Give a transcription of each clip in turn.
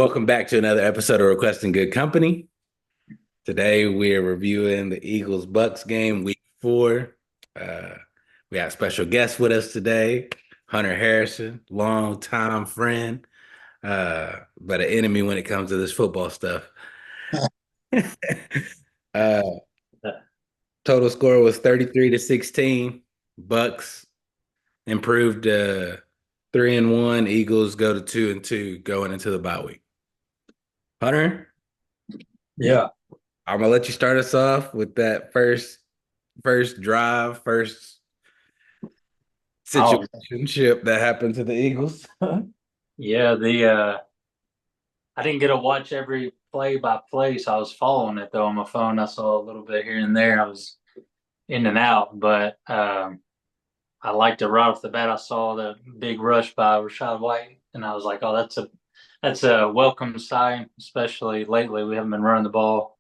Welcome back to another episode of Requesting Good Company. Today we're reviewing the Eagles Bucks game, week 4. Uh, we have special guests with us today, Hunter Harrison, longtime friend, but an enemy when it comes to this football stuff. uh, Total score was 33-16. Bucks improved 3-1. Eagles go to 2-2 going into the bye week. Hunter? Yeah. I'm gonna let you start us off with that first drive, first Oh, situationship that happened to the Eagles. yeah. I didn't get to watch every play by play, so I was following it though on my phone. I saw a little bit here and there. I was in and out, but I liked it right off the bat. I saw the big rush by Rashad White, and I was like, "Oh, that's a welcome sign." Especially lately, we haven't been running the ball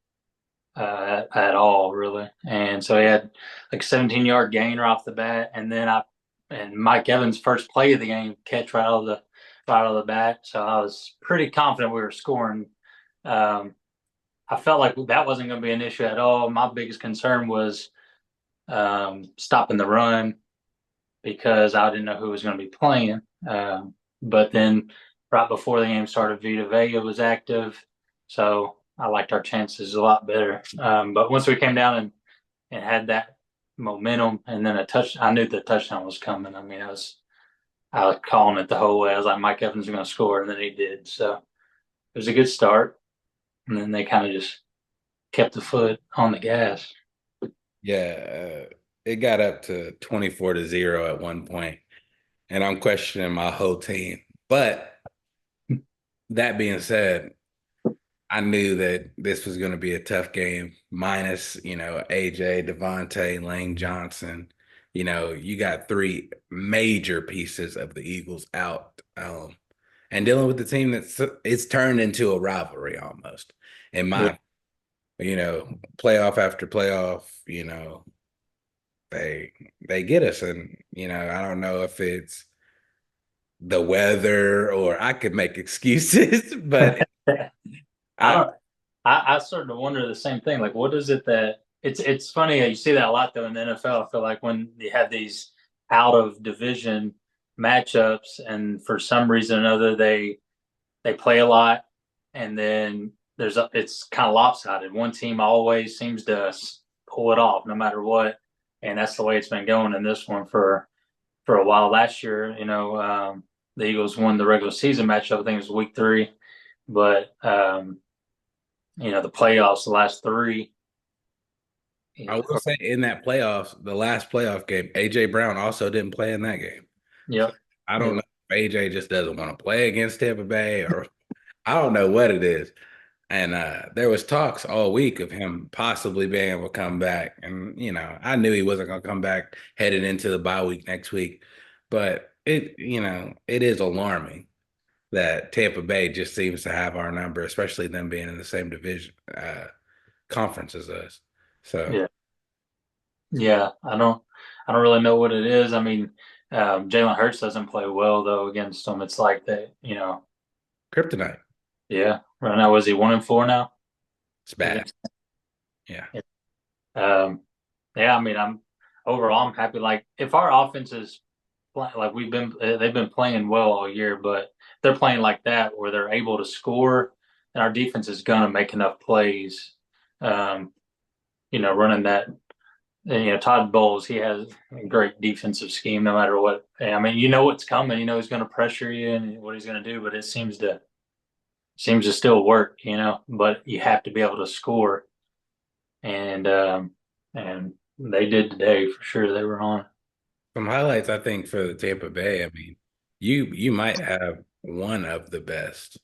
at all, really. And so he had like 17-yard gain right off the bat, and Mike Evans' first play of the game catch right out of the bat. So I was pretty confident we were scoring. Um, I felt like that wasn't going to be an issue at all. My biggest concern was stopping the run because I didn't know who was going to be playing. But then right before the game started, Vita Vea was active, so I liked our chances a lot better. But once we came down and had that momentum, and then I knew the touchdown was coming. I mean, I was calling it the whole way. I was like, Mike Evans is going to score, and then he did. So it was a good start, and then they kind of just kept the foot on the gas. Yeah, it got up to 24-0 at one point, and I'm questioning my whole team. But that being said, I knew that this was going to be a tough game, minus, AJ, Devontae, Lane Johnson. You got three major pieces of the Eagles out. And dealing with the team it's turned into a rivalry almost. In Yeah, my, playoff after playoff, they they get us. And, I don't know if it's the weather or I could make excuses, but I I don't. I started to wonder the same thing. Like, what is it that it's funny you see that a lot though in the NFL. I feel like when you have these out of division matchups, and for some reason or another they play a lot, and then it's kind of lopsided. One team always seems to pull it off no matter what, and that's the way it's been going in this one for a while. Last year, the Eagles won the regular season matchup. I think it was week 3, but the playoffs, the last 3. I will say in that playoffs, the last playoff game, AJ Brown also didn't play in that game. Yep. I don't know Yep. if AJ just doesn't want to play against Tampa Bay or I don't know what it is. And there was talks all week of him possibly being able to come back. And, I knew he wasn't going to come back headed into the bye week next week. But it is alarming that Tampa Bay just seems to have our number, especially them being in the same division conference as us. So Yeah. Yeah. I don't really know what it is. I mean, Jalen Hurts doesn't play well though against them. It's like that. kryptonite. Yeah. Right now, was he 1-4 now It's bad. against? Yeah. Um, yeah. I mean, I'm happy. Like, if our offense is like they've been playing well all year, but they're playing like that where they're able to score, and our defense is gonna make enough plays. Um, running that. And, Todd Bowles, he has a great defensive scheme no matter what. I mean, you know what's coming. You know he's going to pressure you and what he's going to do, but it seems to still work. But you have to be able to score, and they did today for sure. They were on. Some highlights, I think, for the Tampa Bay. I mean, you might have one of the best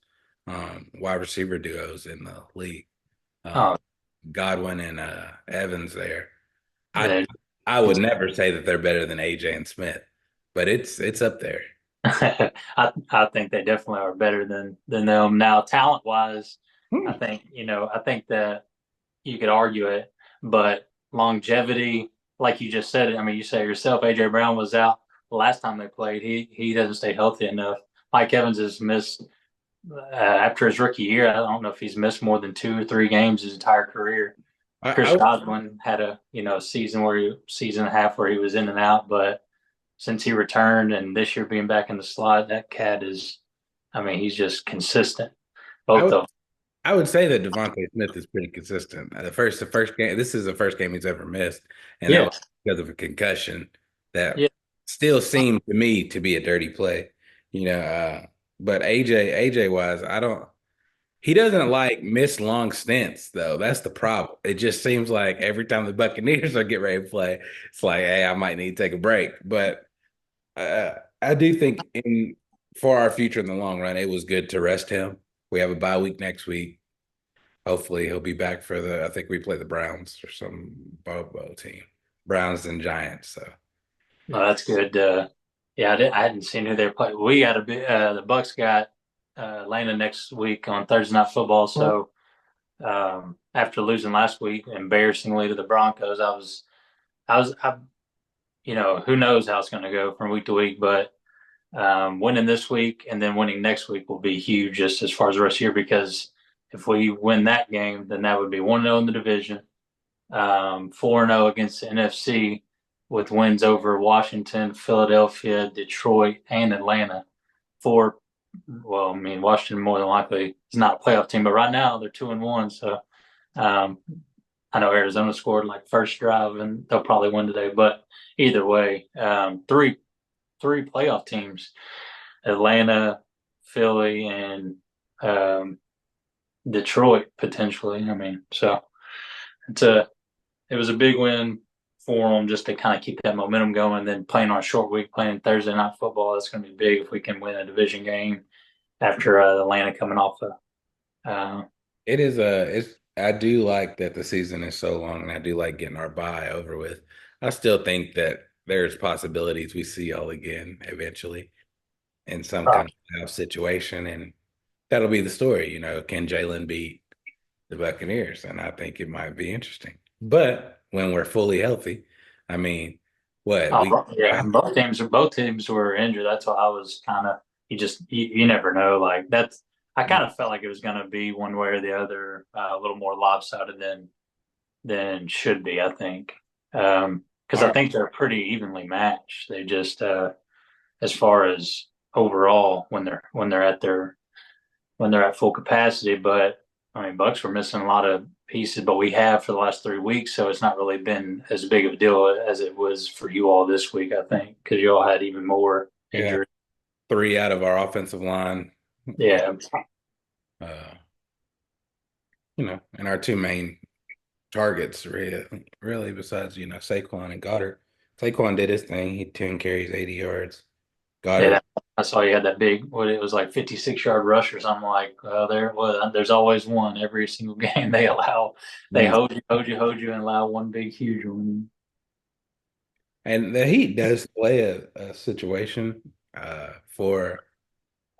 wide receiver duos in the league. Um, Oh, Godwin and Evans there. I they, I would never say that they're better than AJ and Smith, but it's up there. I think they definitely are better than them now. Talent wise, I Hmm. think I think that you could argue it, but longevity, like you just said, I mean, you say yourself, AJ Brown was out the last time they played. He doesn't stay healthy enough. Mike Evans has missed after his rookie year, I don't know if he's missed more than 2 or 3 games his entire career. I Chris would Godwin had a season and a half where he was in and out, but since he returned and this year being back in the slot, that cat is, I mean, he's just consistent. I Both would of them. I would say that Devontae Smith is pretty consistent. The first game, this is the first game he's ever missed, and that Yeah, was because of a concussion that yeah. still seemed to me to be a dirty play. You know, but AJ wise, I don't. He doesn't like miss long stints though. That's the problem. It just seems like every time the Buccaneers are getting ready to play, it's like, hey, I might need to take a break. But I do think in for our future in the long run, it was good to rest him. We have a bye week next week. Hopefully he'll be back for I think we play the Browns or some Bobo team. Browns and Giants. So No, that's good. Yeah, I hadn't seen who they play. We got a bit. The Bucs got Atlanta next week on Thursday Night Football. So after losing last week embarrassingly to the Broncos, I who knows how it's going to go from week to week, but winning this week and then winning next week will be huge just as far as the rest of the year because if we win that game, then that would be 1-0 in the division, 4-0 against the NFC with wins over Washington, Philadelphia, Detroit, and Atlanta. Four, well, I mean, Washington more than likely is not a playoff team, but right now they're 2-1. So um, I know Arizona scored like first drive and they'll probably win today. But either way, three playoff teams: Atlanta, Philly, and um, Detroit potentially. I mean, so it's a it was a big win for them just to kind of keep that momentum going. And then playing on a short week, playing Thursday night football, that's going to be big if we can win a division game after Atlanta coming off it is it's I do like that the season is so long and I do like getting our bye over with. I still think that there's possibilities we see all again eventually in some uh, kind of playoff situation and that'll be the story, can Jalen beat the Buccaneers? And I think it might be interesting. But when we're fully healthy, I mean, what we yeah, both teams were injured. That's why I was kind of you never know. Like that's I kind of felt like it was going to be one way or the other, a little more lopsided than should be. I think because I our think they're pretty evenly matched. They just as far as overall when they're at full capacity. But I mean, Bucks were missing a lot of pieces, but we have for the last 3 weeks, so it's not really been as big of a deal as it was for you all this week. I think because you all had even more yeah, injuries. three out of our offensive line, Yeah, uh, and our two main targets really besides, Saquon and Goddard. Saquon did his thing. He 10 carries, 80 yards. yeah. Goddard, I saw you had that big, what it was like 56-yard rush or something like. Well, there was. There's always one every single game they allow. They mm. hold you, and allow one big, huge one. And the Heat does play a situation for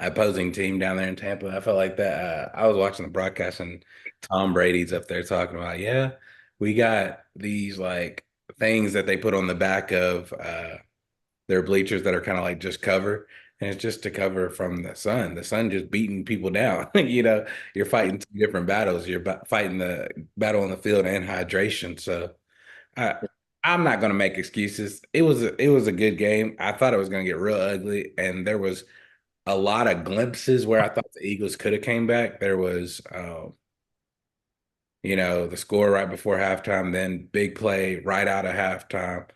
opposing team down there in Tampa. I felt like that. I was watching the broadcast and Tom Brady's up there talking about, yeah, we got these like things that they put on the back of their bleachers that are kind of like just cover. And it's just to cover from the sun. The sun just beating people down. You're fighting two different battles. You're fighting the battle on the field and hydration. So I, I'm not going to make excuses. It was a good game. I thought it was going to get real ugly, and there was a lot of glimpses where I thought the Eagles could have came back. There was, the score right before halftime, then big play right out of halftime,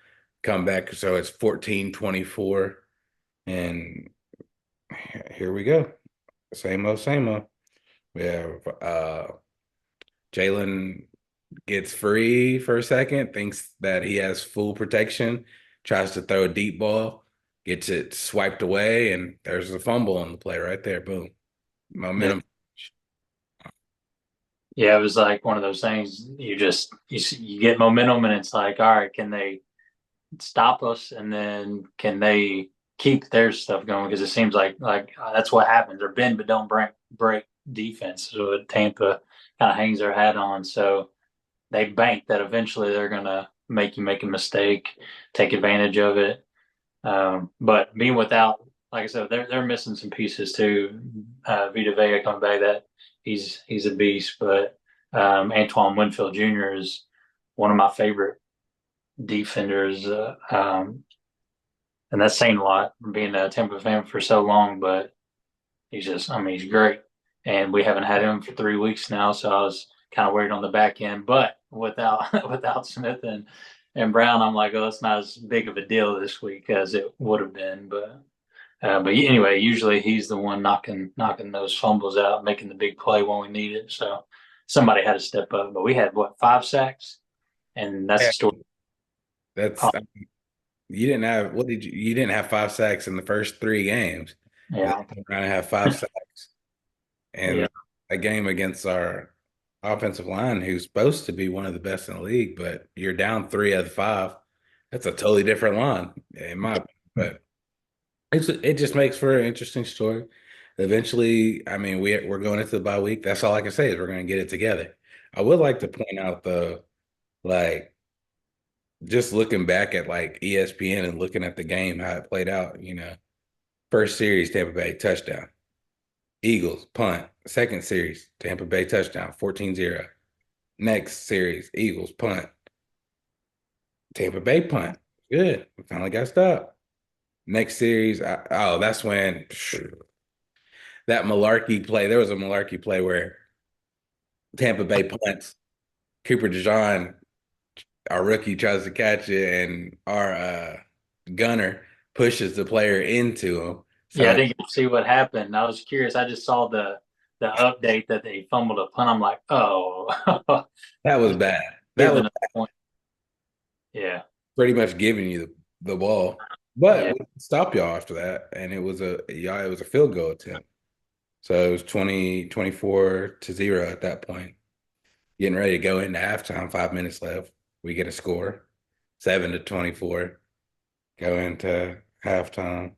come back. So it's 14-24. And here we go. Same old, same old. We have Jalen gets free for a second, thinks that he has full protection, tries to throw a deep ball, gets it swiped away, and there's a fumble on the play right there. Boom. Yeah, Momentum. yeah. It was like one of those things. You get momentum, and it's like, all right, can they stop us, and then can they keep their stuff going? Because it seems like that's what happens. They're bend but don't break defense. So Tampa kind of hangs their hat on. So they bank that eventually they're gonna make you make a mistake, take advantage of it. But being without like I said, they're missing some pieces too. Vita Vea coming back, that he's a beast, but Antoine Winfield Jr. is one of my favorite defenders, and that's saying a lot from being a Tampa fan for so long. But he's just, I mean, he's great, and we haven't had him for 3 weeks now, so I was kind of worried on the back end. But without without Smith and Brown, I'm like, oh, it's not as big of a deal this week as it would have been. But anyway, usually he's the one knocking those fumbles out, making the big play when we need it. So somebody had to step up. But we had what, 5 sacks, and that's Yeah, the story. that's Oh, you didn't have what did you didn't have 5 sacks in the first 3 games. And yeah, then trying to have 5 sacks yeah, in a game against our offensive line, who's supposed to be one of the best in the league, but you're down 3 of the 5. That's a totally different line, in my opinion. But it just makes for an interesting story. Eventually, I mean, we're going into the bye week. That's all I can say is we're going to get it together. I would like to point out the like just looking back at like ESPN and looking at the game how it played out. First series Tampa Bay touchdown, Eagles punt. Second series Tampa Bay touchdown, 14-0. Next series Eagles punt, Tampa Bay punt. Good, we finally got stopped. Next series, oh, that's when that malarkey play. There was a malarkey play where Tampa Bay punts. Cooper DeJean, our rookie, tries to catch it, and our gunner pushes the player into him. yeah. I So didn't get to see what happened. I was curious. I just saw the update that they fumbled a punt. I'm like, oh, that was bad. That was giving a point. Yeah, pretty much giving you the ball. But yeah, we stopped y'all after that, and it was a field goal attempt. So it was 24-0 at that point. Getting ready to go into halftime, 5 minutes left. We get a score, 7-24. Go into halftime.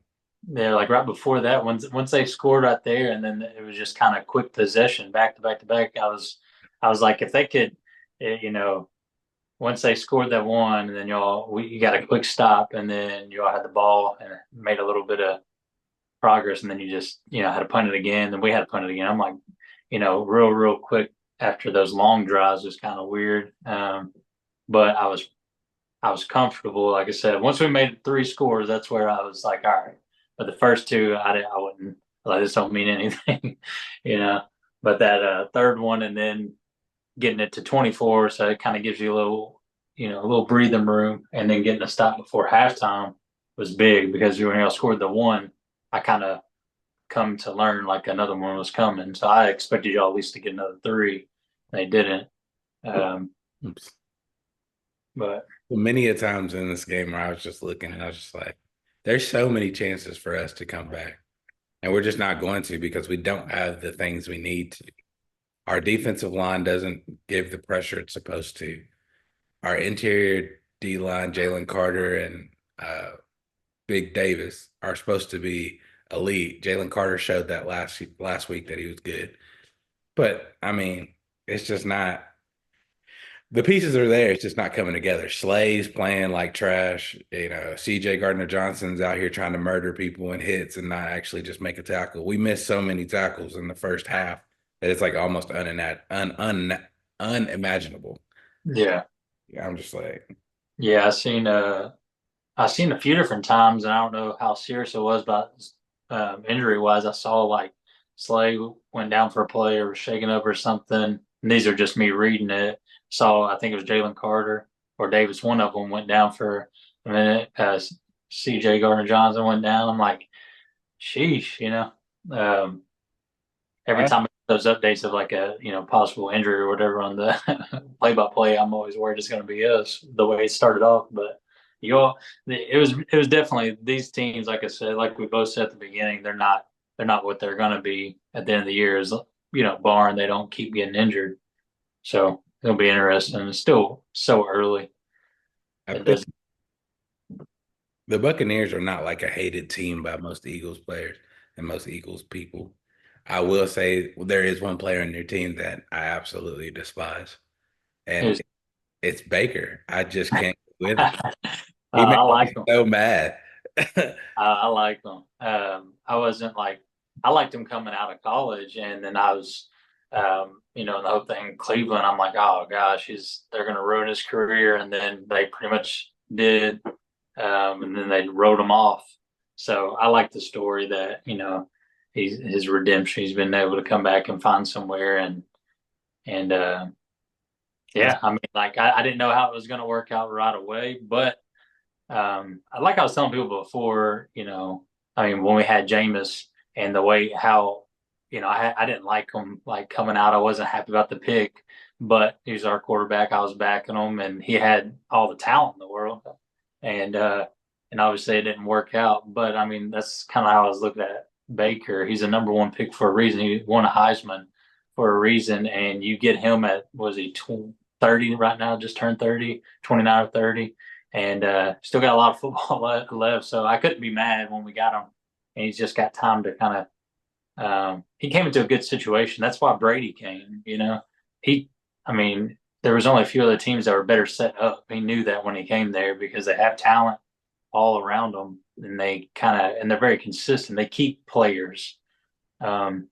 yeah. Like right before that, once they scored right there, and then it was just kind of quick possession, back to back to back. I was like, if they could, you know, once they scored that one, and then you got a quick stop, and then y'all had the ball and made a little bit of progress, and then you just had to punt it again. Then we had to punt it again. I'm like, real quick after those long drives was kind of weird. But I was comfortable. Like I said, once we made 3 scores, that's where I was like, all right. But the first two, I wouldn't like. This don't mean anything, you know. But that third one, and then getting it to 24, so it kind of gives you a little breathing room, and then getting a stop before halftime was big because when y'all scored the one, I kind of come to learn like another one was coming. So I expected y'all at least to get another three. They didn't. Um, Oops. but Many a times in this game where I was just looking and I was just like, there's so many chances for us to come back. And we're just not going to because we don't have the things we need to. Our defensive line doesn't give the pressure it's supposed to. Our interior D line, Jalen Carter and Big Davis, are supposed to be elite. Jalen Carter showed that last week that he was good. But I mean, it's just not the pieces are there. It's just not coming together. Slay's playing like trash. CJ Gardner Johnson's out here trying to murder people in hits and not actually just make a tackle. We missed so many tackles in the first half that it's like almost unimaginable. yeah, Yeah, I'm just like, yeah, I seen a few different times, and I don't know how serious it was, but injury wise, I saw like Slay went down for a play or was shaken up or something. And these are just me reading it. Saw, I think it was Jalen Carter or Davis. One of them went down for a minute. CJ Gardner Johnson went down. I'm like, sheesh, Um, every I, time those updates of like a possible injury or whatever on the play by play, I'm always worried it's going to be us the way it started off. But you all, it was definitely these teams. Like I said, like we both said at the beginning, they're not what they're going to be at the end of the year. Is barring they don't keep getting injured. So it'll be interesting. It's still so early. I It think does. the Buccaneers are not like a hated team by most Eagles players and most Eagles people. I will say there is one player in their team that I absolutely despise, and It's, it's Baker. I just can't get with him. He I makes like me them. so mad. I like them. I wasn't like I liked him coming out of college, and then I was, the whole thing Cleveland. I'm like, oh gosh, they're going to ruin his career, and then they pretty much did, and then they wrote him off. So I like the story that his redemption. He's been able to come back and find somewhere, and That's yeah, I mean, like I didn't know how it was going to work out right away, but like I was telling people before, I mean, when we had Jameis and the way how, I didn't like him like coming out. I wasn't happy about the pick, but he was our quarterback. I was backing him, and he had all the talent in the world, and uh, and obviously it didn't work out. But I mean, that's kind of how I was looking at Baker. He's a number one pick for a reason. He won a Heisman for a reason, and you get him at was he 30 right now? Just turned 30, 29 or 30, and still got a lot of football left. So I couldn't be mad when we got him, and he's just got time to kind of. He came into a good situation. That's why Brady came. He, I mean, there was only a few other teams that were better set up. He knew that when he came there because they have talent all around them, and they're very consistent. They keep players. Um,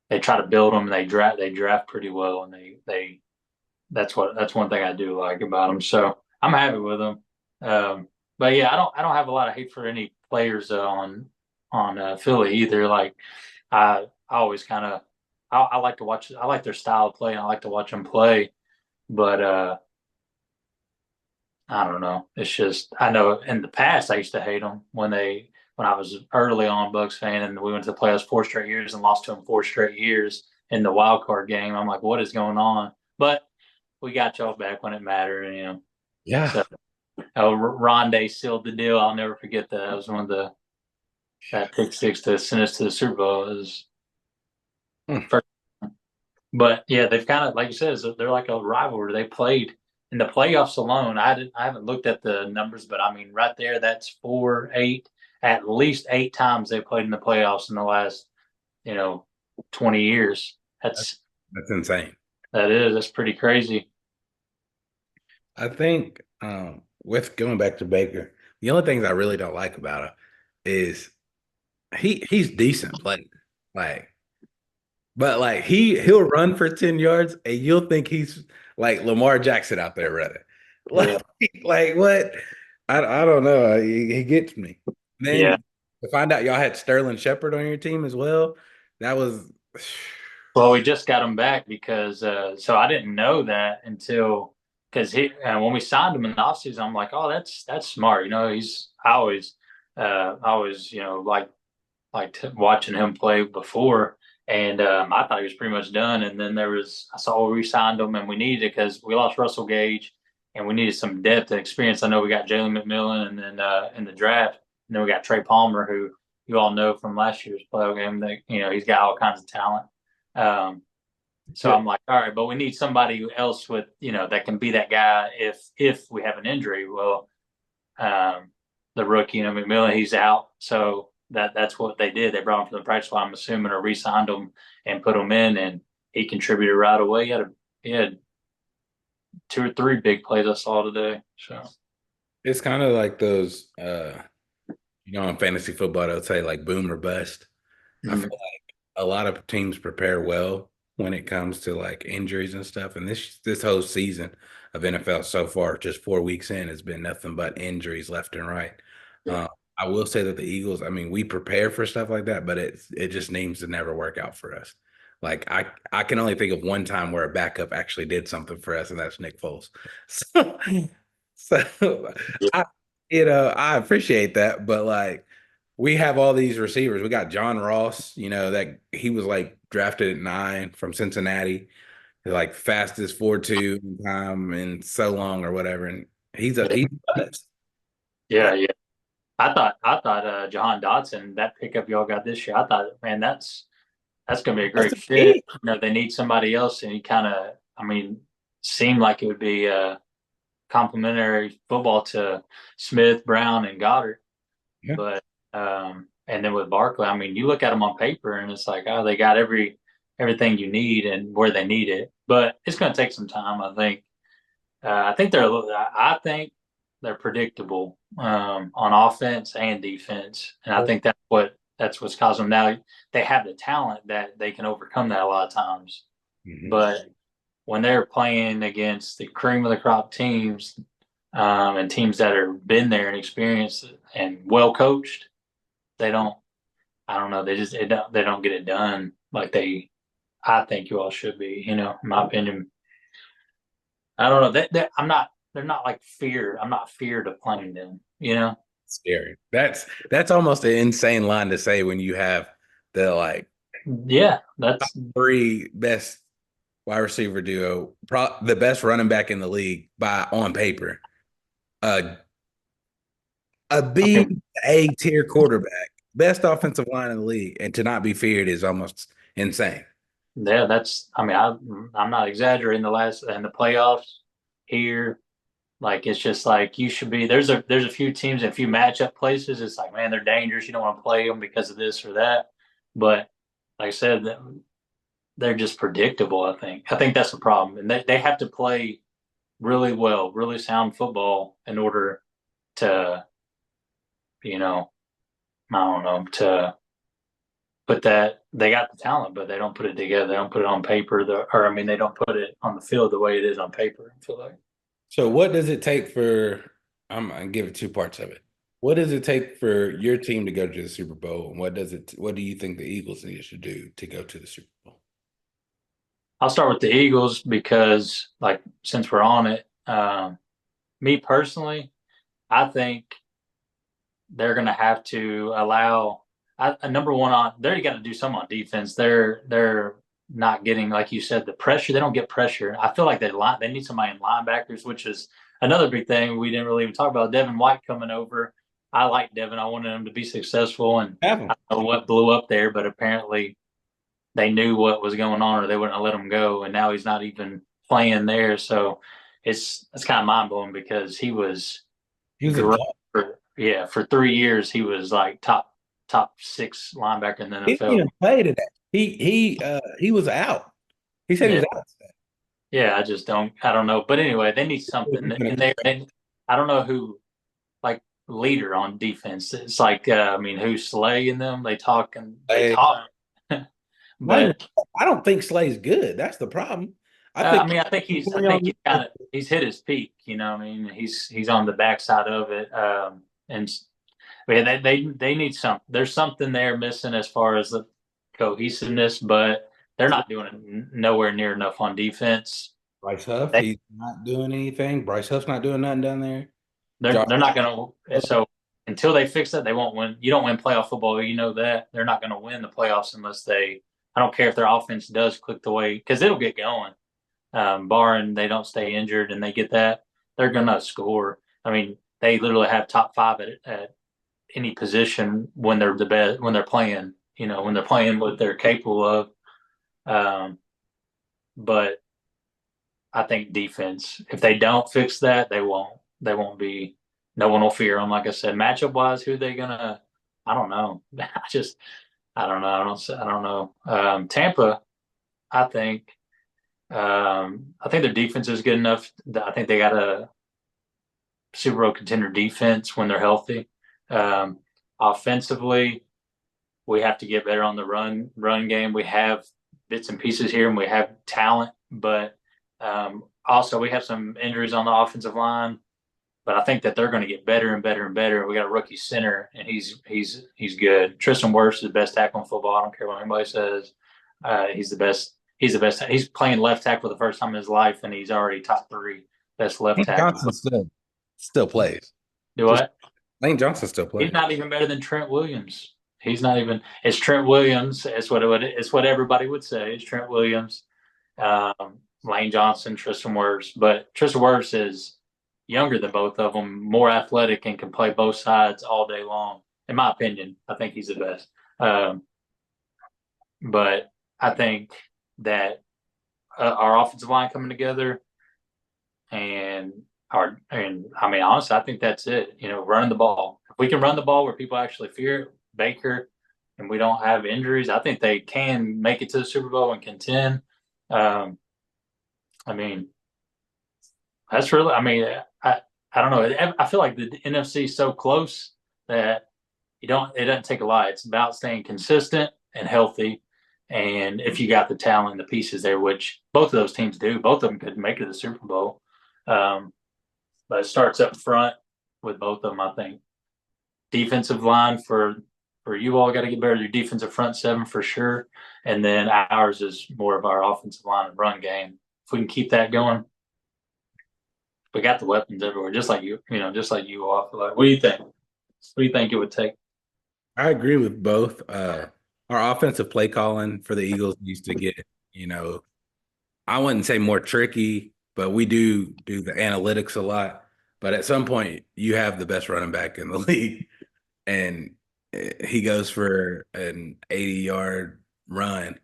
they try to build them. And they draft pretty well, and they that's one thing I do like about them. So I'm happy with them. But yeah, I don't have a lot of hate for any players on Philly either. Like I always kind of I like to watch. I like their style of play, and I like to watch them play. But I don't know. It's just I know in the past I used to hate them when I was early on Bucks fan, and we went to the playoffs 4 straight years and lost to them 4 straight years in the wild card game. I'm like, what is going on? But we got y'all back when it mattered. yeah. So Rondé sealed the deal. I'll never forget that. That was one of that pick six to send us to the Super Bowl. It was Hmm. first, but yeah, they've kind of like you said, they're like a rivalry. They played in the playoffs alone. I haven't looked at the numbers, but I mean, right there, that's 4, 8, at least 8 times they played in the playoffs in the last you know 20 years. That's, That's that's insane. that's pretty crazy. I think with going back to Baker, the only things I really don't like about him is he's decent player. Like, but like he'll run for 10 yards and you'll think he's like Lamar Jackson out there running. Like, Yeah, like what? I don't know. He gets me. yeah. Then to find out y'all had Sterling Shepard on your team as well, that was Well, we just got him back because so I didn't know that until because he when we signed him in the offseason, I'm like, oh, that's smart. He's I always like watching him play before, and I thought he was pretty much done. And then I saw we signed him, and we needed it because we lost Russell Gage, and we needed some depth and experience. I know we got Jalen McMillan, and then in the draft, and then we got Trey Palmer, who you all know from last year's playoff game that he's got all kinds of talent. Um, so yeah. I'm like, all right, but we need somebody else with that can be that guy if we have an injury. Well, um, the rookie, McMillan, he's out. So that's what they did. They brought him from the practice squad, I'm assuming, or re-signed him and put him in, and he contributed right away. He had 2 or 3 big plays I saw today. So It's kind of like those in fantasy football they'll say like boom or bust. I mm, feel a lot of teams prepare well when it comes to like injuries and stuff. And this whole season of NFL so far, just 4 weeks in, has been nothing but injuries left and right. yeah, Uh, I will say that the Eagles, I mean, we prepare for stuff like that, but it just seems to never work out for us. Like I can only think of one time where a backup actually did something for us, and that's Nick Foles. So I I appreciate that, but like we have all these receivers. We got John Ross, that he was like drafted at 9 from Cincinnati, like fastest 4.2 in time and so long or whatever. And he's nuts. yeah, Like yeah. I thought Jahan Dotson, that pickup y'all got this year. I thought, man, that's going to be a that's great the fit. key. They need somebody else, and he kind of, I mean, seemed like it would be complementary football to Smith, Brown, and Goddard. Yeah. But and then with Barkley, I mean, you look at them on paper, and it's like, oh, they got everything you need and where they need it. But it's going to take some time, I think. I think they're. I think. they're predictable on offense and defense, and I think that's what's causing them. Now they have the talent that they can overcome that a lot of times, Mhm. but when they're playing against the cream of the crop teams and teams that are been there and experienced and well coached, they don't. I don't know. They don't get it done like I think you all should be. In my opinion, I don't know. I'm not. They're not like feared. I'm not feared of playing them. Scary. That's almost an insane line to say when you have the like Yeah, that's three best wide receiver duo, the best running back in the league by on paper, uh, a I B, mean, A tier quarterback, best offensive line in the league, and to not be feared is almost insane. yeah, that's. I mean, I'm not exaggerating. The playoffs here, like it's just like you should be. There's a few teams and a few matchup places. It's like, man, they're dangerous. You don't want to play them because of this or that. But like I said, they're just predictable. I think that's the problem, and they have to play really well, really sound football in order to, you know, I don't know, to put that. They got the talent, but they don't put it together. They don't put it on paper. Or I mean, they don't put it on the field the way it is on paper. I feel like. So, what does it take for? I'm gonna give it two parts of it. What does it take for your team to go to the Super Bowl, and What do you think the Eagles should do to go to the Super Bowl? I'll start with the Eagles because, like, since we're on it, me personally, I think they're going to have to allow a number one on. They're got to do some on defense. They're not getting, like you said, the pressure. They don't get pressure. I feel like they need somebody in linebackers, which is another big thing we didn't really even talk about. Devin White coming over. I like Devin. I wanted him to be successful, and Have them. I don't know what blew up there, but apparently they knew what was going on, or they wouldn't have let him go. And now he's not even playing there. So it's kind of mind blowing because he was He was a great dog. for 3 years. He was like top six linebacker in the He didn't NFL. even play today. He was out. He said he Yeah, was out yeah. I don't know. But anyway, they need something in there. And I don't know who like leader on defense. It's like I mean, who's Slay in them? They today. talk, Not even, but I don't think Slay's good. That's the problem. I I think mean, I think he's hit his peak. I mean, he's on the backside of it. And yeah, they need some. There's something there missing as far as the cohesiveness, but they're not doing it nowhere near enough on defense. Bryce Huff, They he's not doing anything. Bryce Huff's not doing nothing down there. they're Josh, they're not going to. So until they fix that, they won't win. You don't win playoff football. You know that they're not going to win the playoffs unless they. I don't care if their offense does click the way because it'll get going. Barring they don't stay injured and they get that, they're gonna score. I mean, they literally have top five at any position when they're the best when they're playing. When they're playing what they're capable of. Um, but I think defense, if they don't fix that, they won't. They won't be. No one will fear them. Like I said, matchup wise, who they gonna? I don't know. I don't know. I don't know. Tampa, I think. I think their defense is good enough. I think they got a Super Bowl contender defense when they're healthy. Um, Offensively, we have to get better on the run game. We have bits and pieces here, and we have talent, but also we have some injuries on the offensive line. But I think that they're going to get better and better and better. We got a rookie center, and he's good. Tristan Wirfs is the best tackle in football. I don't care what anybody says. He's the best. He's the best. He's playing left tackle for the first time in his life, and he's already top three best left Lane tackle. Johnson still plays. Do Just what? Lane Johnson still He's plays. not even better than Trent Williams. He's not even. It's Trent Williams. It's what everybody would say. It's Trent Williams, Lane Johnson, Tristan Wirfs. But Tristan Wirfs is younger than both of them, more athletic, and can play both sides all day long. In my opinion, I think he's the best. Um, but I think that our offensive line coming together and and I mean honestly, I think that's it. Running the ball. If we can run the ball where people actually fear Baker, and we don't have injuries, I think they can make it to the Super Bowl and contend. Um, I mean, that's really. I mean, I don't know. I feel like the NFC is so close that it doesn't take a lot. It's about staying consistent and healthy. And if you got the talent and the pieces there, which both of those teams do, both of them could make it to the Super Bowl. Um, but it starts up front with both of them, I think. Defensive line for you all got to get better. Your defensive front seven for sure, and then ours is more of our offensive line and run game. If we can keep that going, we got the weapons everywhere, just like just like you all. Like, what do you think? What do you think it would take? I agree with both. Our offensive play calling for the Eagles needs to get, you know, I wouldn't say more tricky, but we do the analytics a lot. But at some point, you have the best running back in the league, and he goes for an 80-yard run,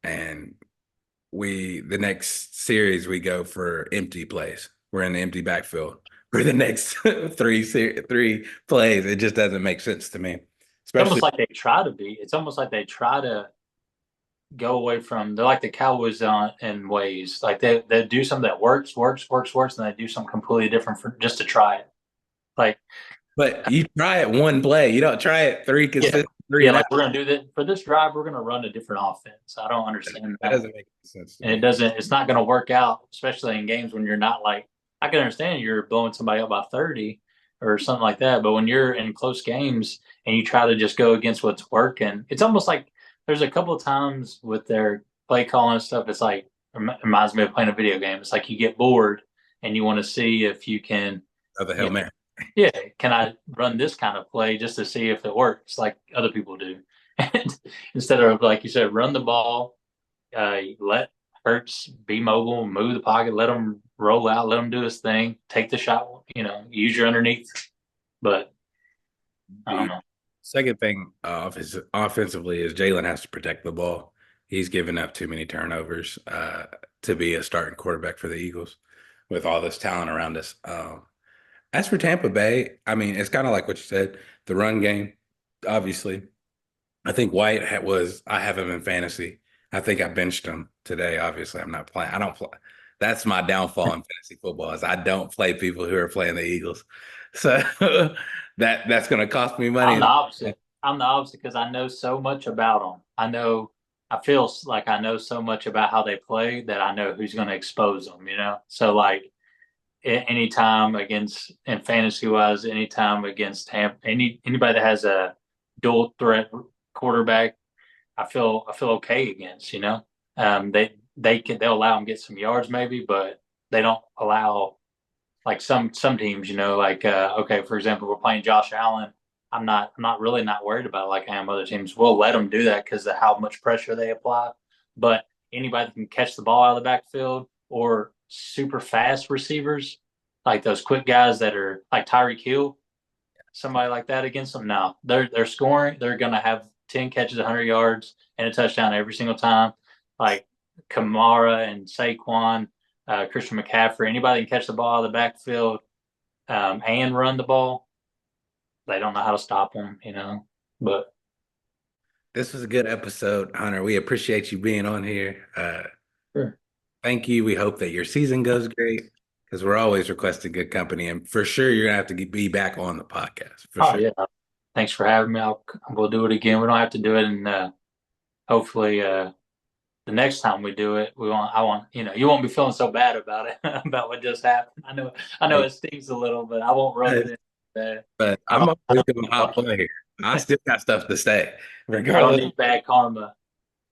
and the next series we go for empty plays. We're in the empty backfield for the next three plays. It just doesn't make sense to me, It's almost especially. like they try to be. It's almost like they try to go away from. They're like the Cowboys on in ways. Like they do something that works, and they do something completely different for just to try it. Like But you try it one play. You don't try it three yeah, consistent three yeah, and out. like we're gonna do that for this drive. We're gonna run a different offense. I don't understand That that. doesn't make sense to And it me. doesn't. It's not going to work out, especially in games when you're not like. I can understand you're blowing somebody up by 30 or something like that, but when you're in close games and you try to just go against what's working, it's almost like there's a couple of times with their play calling and stuff. It's like reminds me of playing a video game. It's like you get bored and you want to see if you can, Of the you Hail know, Mary. yeah, can I run this kind of play just to see if it works like other people do, and instead of like you said, run the ball, let Hurts be mobile, move the pocket, let him roll out, let him do his thing, take the shot, use your underneath. But I don't The know. second thing offensively is Jalen has to protect the ball. He's given up too many turnovers to be a starting quarterback for the Eagles with all this talent around us. As for Tampa Bay, I mean, it's kind of like what you said, the run game, obviously. I think I have him in fantasy. I think I benched him today. Obviously, I'm not playing. I don't play. That's my downfall in fantasy football is I don't play people who are playing the Eagles. So that's going to cost me money. I'm the opposite. I'm the opposite because I know so much about them. I feel like I know so much about how they play that I know who's going to expose them. So, like, anytime against in fantasy wise, anytime against anybody that has a dual threat quarterback, I feel okay against. They'll allow them to get some yards maybe, but they don't allow like some teams. Like okay, for example, we're playing Josh Allen. I'm not really not worried about like I am other teams. We'll let them do that because of how much pressure they apply. But anybody that can catch the ball out of the backfield or super fast receivers, like those quick guys that are like Tyreek Hill, somebody like that against them. No, they're scoring. They're gonna have 10 catches, 100 yards, and a touchdown every single time. Like Kamara and Saquon, Christian McCaffrey, anybody can catch the ball out of the backfield and run the ball. They don't know how to stop them. But This was a good episode, Hunter. We appreciate you being on here. sure. Thank you. We hope that your season goes great because we're always requesting good company. And for sure, you're going to have to be back on the podcast for Oh sure. yeah, thanks for having me. We'll do it again. We don't have to do it, and hopefully the next time we do it, I want you won't be feeling so bad about it about what just happened. I know it stings a little, but I won't rub it in. But I I'm don't I always going to hop don't on here. I still got stuff to say, I don't regardless. need bad karma.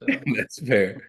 So That's fair.